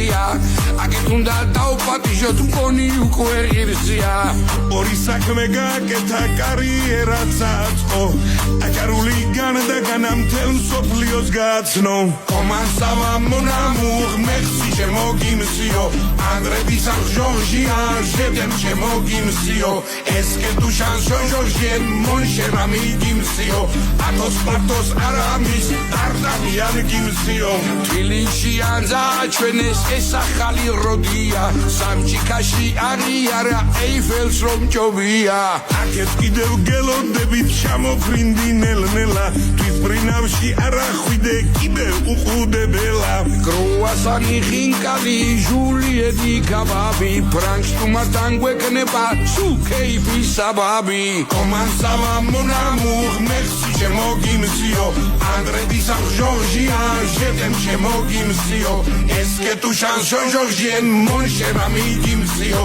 ღირსია აგეთ უნდა დავპატიჟოთ მგონი უკვე ღირსია ორი საქმე გააკეთა კარიერაც აწყო აჭარული განდა განამთელ სოფლიოს გააცნო კომანსავა მონამუღ მეხსი შემოგიმსიო ანდრედის ამ ჟორჟიან ჟედემ შემოგიმსიო ესკე თუ შანსო ჟორჟიენ მონშერა მიგიმსიო ათოს პარტოს არამის დარდანიან გიმსიო თბილისში ანძაჩვენეს ეს ახალი როდია სამჩიქაში აღიარა ეიფელს რომ ჭობია აქეთ კიდევ გელოდებით ჩამოფრინდი ნელ-ნელა თვითმფრინავში არახვიდე კიდევ უყუდებელა კრუასანი ხინკალი ჟულიეტი კაბაბი ფრანკს თუმართან გვეკნება სუკეიფი საბაბი კომანსავა მონამუღ მეხსი შემოგიმსიო ანდრედის ამ ჟორჟიან ჟედემ შემოგიმსიო ესკე თუ შანსო ჟორჟიენ მონშერა მიგიმსიო